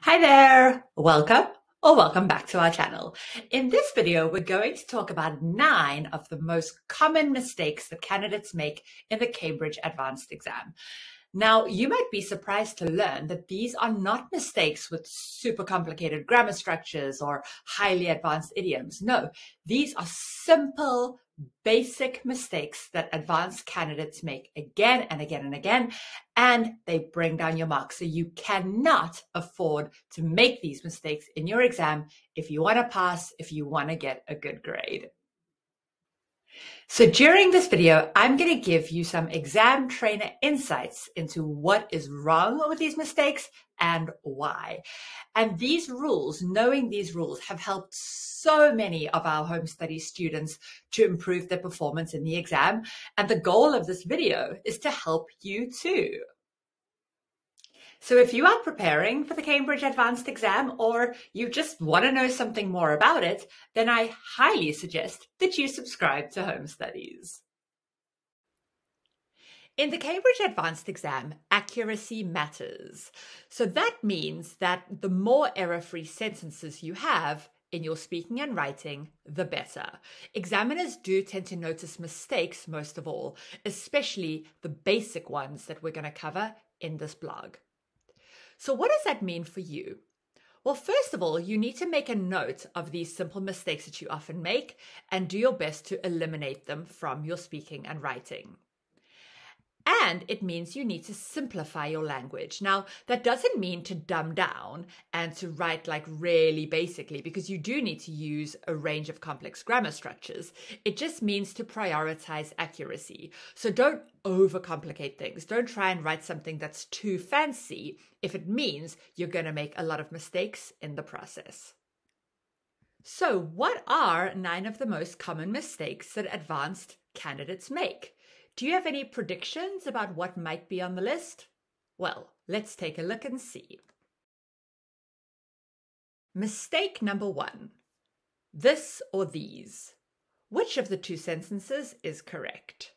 Hi there, welcome back to our channel. In this video, we're going to talk about 9 of the most common mistakes that candidates make in the Cambridge Advanced Exam. Now, you might be surprised to learn that these are not mistakes with super complicated grammar structures or highly advanced idioms. No, these are simple, basic mistakes that advanced candidates make again and again and again, and they bring down your marks. So you cannot afford to make these mistakes in your exam if you want to pass, if you want to get a good grade. So during this video, I'm going to give you some exam trainer insights into what is wrong with these mistakes and why. And these rules, knowing these rules, have helped so many of our home study students to improve their performance in the exam. And the goal of this video is to help you too. So if you are preparing for the Cambridge Advanced Exam or you just want to know something more about it, then I highly suggest that you subscribe to Home Studies. In the Cambridge Advanced Exam, accuracy matters. So that means that the more error-free sentences you have in your speaking and writing, the better. Examiners do tend to notice mistakes most of all, especially the basic ones that we're going to cover in this blog. So what does that mean for you? Well, first of all, you need to make a note of these simple mistakes that you often make and do your best to eliminate them from your speaking and writing. And it means you need to simplify your language. Now, that doesn't mean to dumb down and to write like really basically, because you do need to use a range of complex grammar structures. It just means to prioritize accuracy. So don't overcomplicate things. Don't try and write something that's too fancy if it means you're going to make a lot of mistakes in the process. So what are 9 of the most common mistakes that advanced candidates make? Do you have any predictions about what might be on the list? Well, let's take a look and see. Mistake number 1. This or these. Which of the 2 sentences is correct?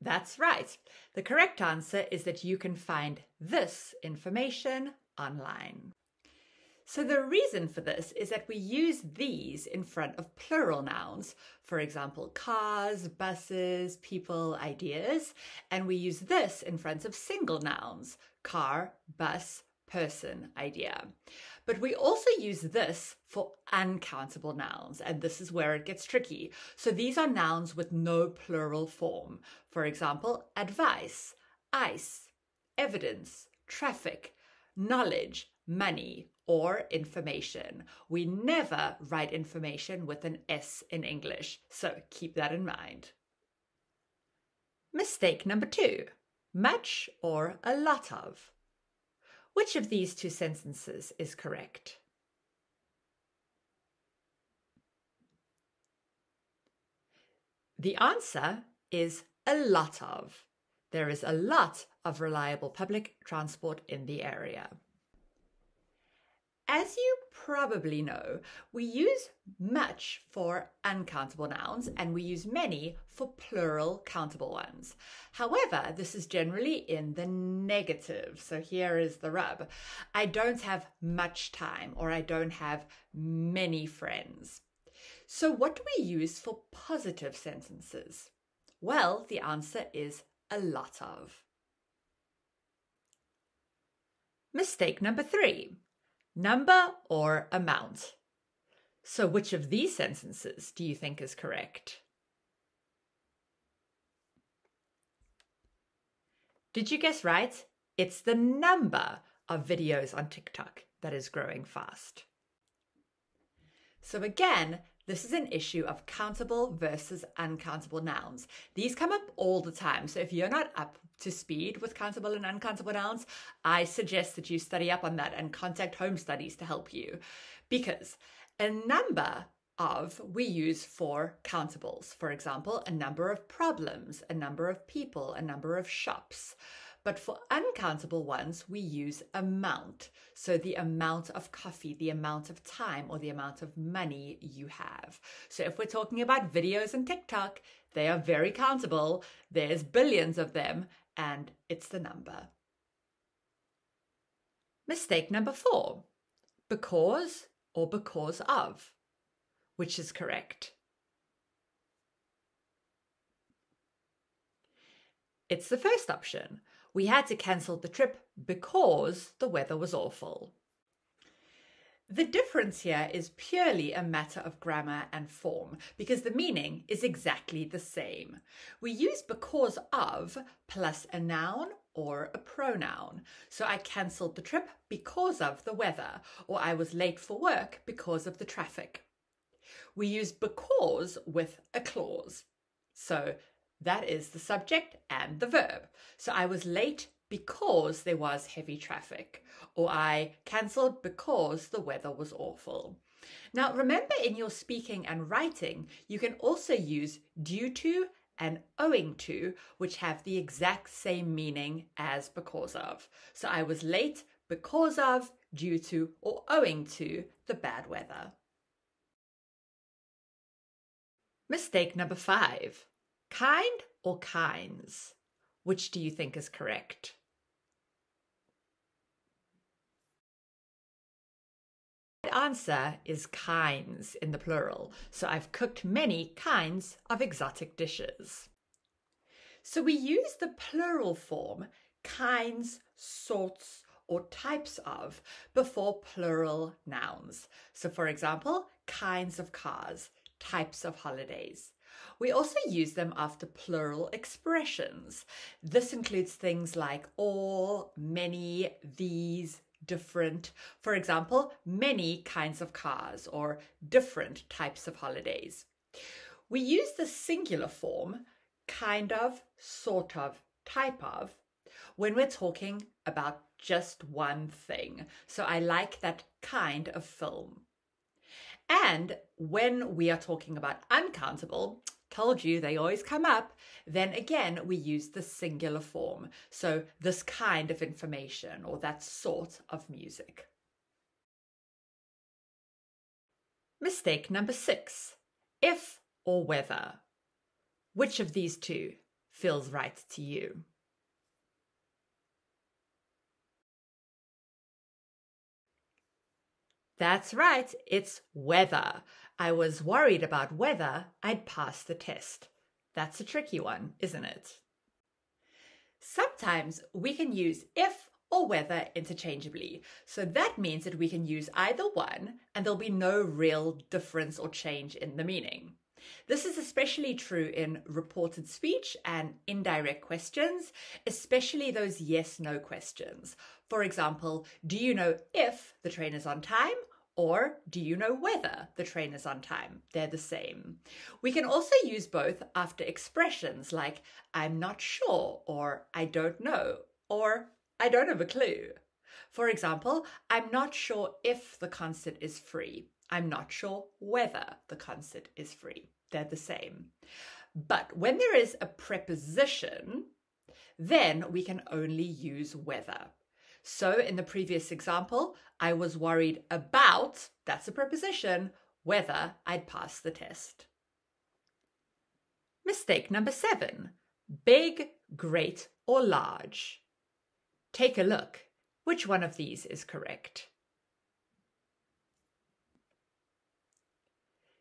That's right. The correct answer is that you can find this information online. So the reason for this is that we use these in front of plural nouns, for example, cars, buses, people, ideas, and we use this in front of single nouns, car, bus, person, idea. But we also use this for uncountable nouns, and this is where it gets tricky. So these are nouns with no plural form. For example, advice, ice, evidence, traffic, knowledge, money, or information. We never write information with an S in English, so keep that in mind. Mistake number 2. Much or a lot of. Which of these 2 sentences is correct? The answer is a lot of. There is a lot of reliable public transport in the area. As you probably know, we use much for uncountable nouns and we use many for plural countable ones. However, this is generally in the negative. So here is the rub. I don't have much time, or I don't have many friends. So what do we use for positive sentences? Well, the answer is a lot of. Mistake number 3. Number or amount. So which of these sentences do you think is correct? Did you guess right? It's the number of videos on TikTok that is growing fast. So again, this is an issue of countable versus uncountable nouns. These come up all the time. So if you're not up to speed with countable and uncountable nouns, I suggest that you study up on that and contact Home Studies to help you. Because a number of we use for countables. For example, a number of problems, a number of people, a number of shops. But for uncountable ones, we use amount. So the amount of coffee, the amount of time, or the amount of money you have. So if we're talking about videos on TikTok, they are very countable. There's billions of them, and it's the number. Mistake number 4. Because or because of. Which is correct? It's the first option. We had to cancel the trip because the weather was awful. The difference here is purely a matter of grammar and form because the meaning is exactly the same. We use because of plus a noun or a pronoun. So I cancelled the trip because of the weather, or I was late for work because of the traffic. We use because with a clause. So that is the subject and the verb. So I was late because there was heavy traffic, or I cancelled because the weather was awful. Now, remember in your speaking and writing, you can also use due to and owing to, which have the exact same meaning as because of. So I was late because of, due to, or owing to the bad weather. Mistake number 5. Kind or kinds? Which do you think is correct? The answer is kinds in the plural. So I've cooked many kinds of exotic dishes. So we use the plural form kinds, sorts, or types of before plural nouns. So for example, kinds of cars, types of holidays. We also use them after plural expressions. This includes things like all, many, these, different. For example, many kinds of cars or different types of holidays. We use the singular form kind of, sort of, type of when we're talking about just one thing. So I like that kind of film. And when we are talking about uncountable, told you they always come up, then again we use the singular form. So this kind of information or that sort of music. Mistake number 6. If or whether. Which of these two feels right to you? That's right, it's whether. I was worried about whether I'd pass the test. That's a tricky one, isn't it? Sometimes we can use if or whether interchangeably. So that means that we can use either one and there'll be no real difference or change in the meaning. This is especially true in reported speech and indirect questions, especially those yes-no questions. For example, do you know if the train is on time? Or do you know whether the train is on time? They're the same. We can also use both after expressions like I'm not sure, or I don't know, or I don't have a clue. For example, I'm not sure if the concert is free. I'm not sure whether the concert is free. They're the same. But when there is a preposition, then we can only use whether. So in the previous example, I was worried about, that's a preposition, whether I'd pass the test. Mistake number 7. Big, great, or large. Take a look. Which one of these is correct?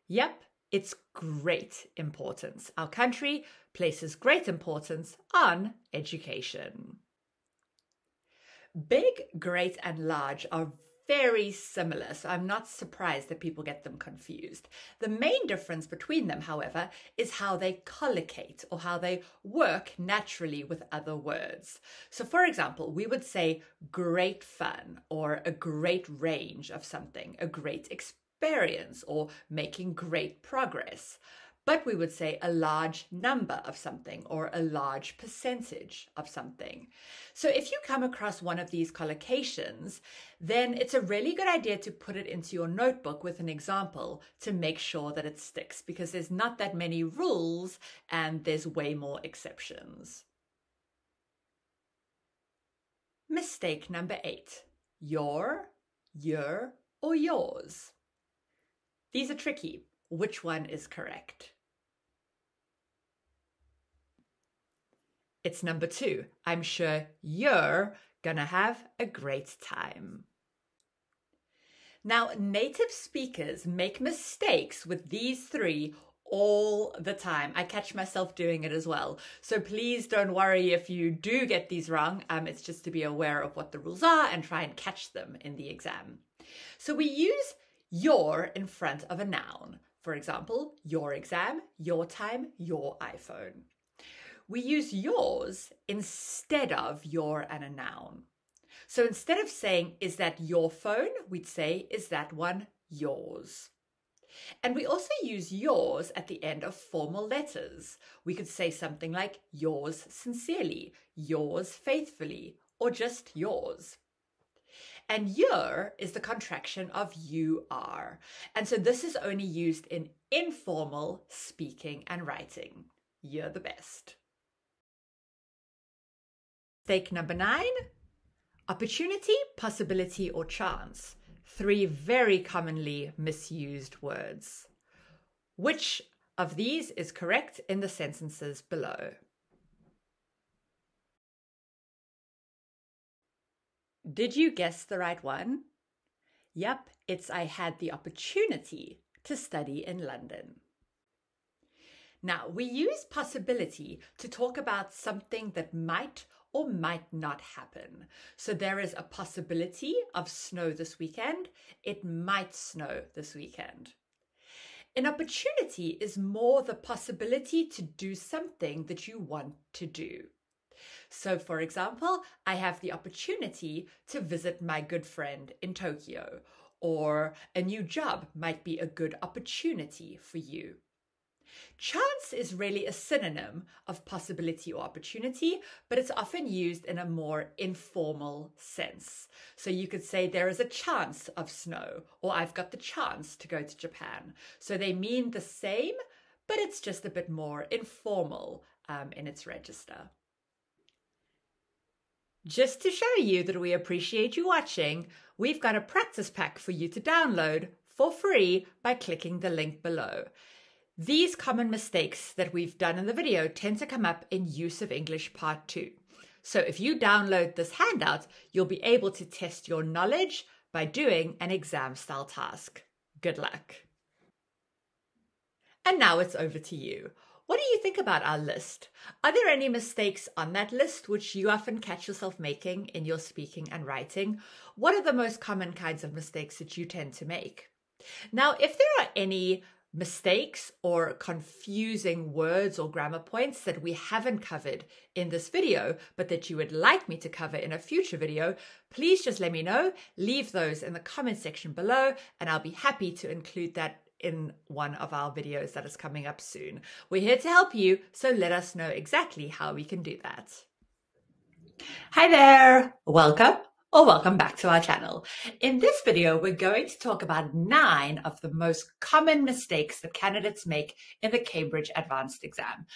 Yep, it's great importance. Our country places great importance on education. Big, great, and large are very similar, so I'm not surprised that people get them confused. The main difference between them, however, is how they collocate or how they work naturally with other words. So for example, we would say great fun or a great range of something, a great experience or making great progress. But we would say a large number of something or a large percentage of something. So if you come across one of these collocations, then it's a really good idea to put it into your notebook with an example to make sure that it sticks, because there's not that many rules and there's way more exceptions. Mistake number 8. Your, or yours. These are tricky. Which one is correct? It's number 2. I'm sure you're gonna have a great time. Now, native speakers make mistakes with these 3 all the time. I catch myself doing it as well. So please don't worry if you do get these wrong. It's just to be aware of what the rules are and try and catch them in the exam. So we use your in front of a noun. For example, your exam, your time, your iPhone. We use yours instead of your and a noun. So instead of saying, is that your phone? We'd say, is that one yours? And we also use yours at the end of formal letters. We could say something like yours sincerely, yours faithfully, or just yours. And your is the contraction of you are. And so this is only used in informal speaking and writing. You're the best. Mistake number 9, opportunity, possibility, or chance. 3 very commonly misused words. Which of these is correct in the sentences below? Did you guess the right one? Yep, it's I had the opportunity to study in London. Now, we use possibility to talk about something that might or might not happen. So there is a possibility of snow this weekend. It might snow this weekend. An opportunity is more the possibility to do something that you want to do. So for example, I have the opportunity to visit my good friend in Tokyo, or a new job might be a good opportunity for you. Chance is really a synonym of possibility or opportunity, but it's often used in a more informal sense. So you could say there is a chance of snow, or I've got the chance to go to Japan. So they mean the same, but it's just a bit more informal in its register. Just to show you that we appreciate you watching, we've got a practice pack for you to download for free by clicking the link below. These common mistakes that we've done in the video tend to come up in Use of English Part 2. So if you download this handout, you'll be able to test your knowledge by doing an exam-style task. Good luck. And now it's over to you. What do you think about our list? Are there any mistakes on that list which you often catch yourself making in your speaking and writing? What are the most common kinds of mistakes that you tend to make? Now, if there are any mistakes or confusing words or grammar points that we haven't covered in this video, but that you would like me to cover in a future video, please just let me know. Leave those in the comment section below, and I'll be happy to include that in one of our videos that is coming up soon. We're here to help you, so let us know exactly how we can do that. Hi there, welcome or welcome back to our channel. In this video, we're going to talk about 9 of the most common mistakes that candidates make in the Cambridge Advanced Exam.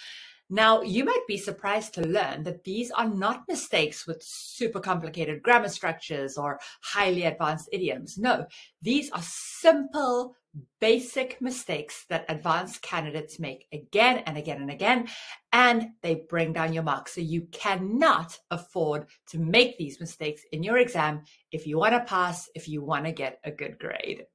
Now, you might be surprised to learn that these are not mistakes with super complicated grammar structures or highly advanced idioms. No, these are simple, basic mistakes that advanced candidates make again and again and again, and they bring down your marks. So you cannot afford to make these mistakes in your exam if you want to pass, if you want to get a good grade.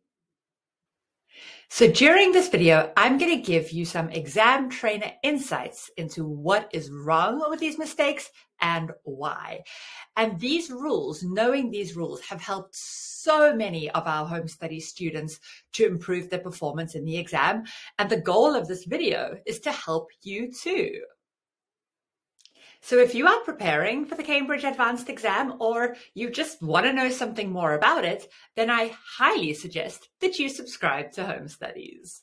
So during this video, I'm going to give you some exam trainer insights into what is wrong with these mistakes and why. And these rules, knowing these rules, have helped so many of our home study students to improve their performance in the exam. And the goal of this video is to help you too. So if you are preparing for the Cambridge Advanced Exam, or you just want to know something more about it, then I highly suggest that you subscribe to Home Studies.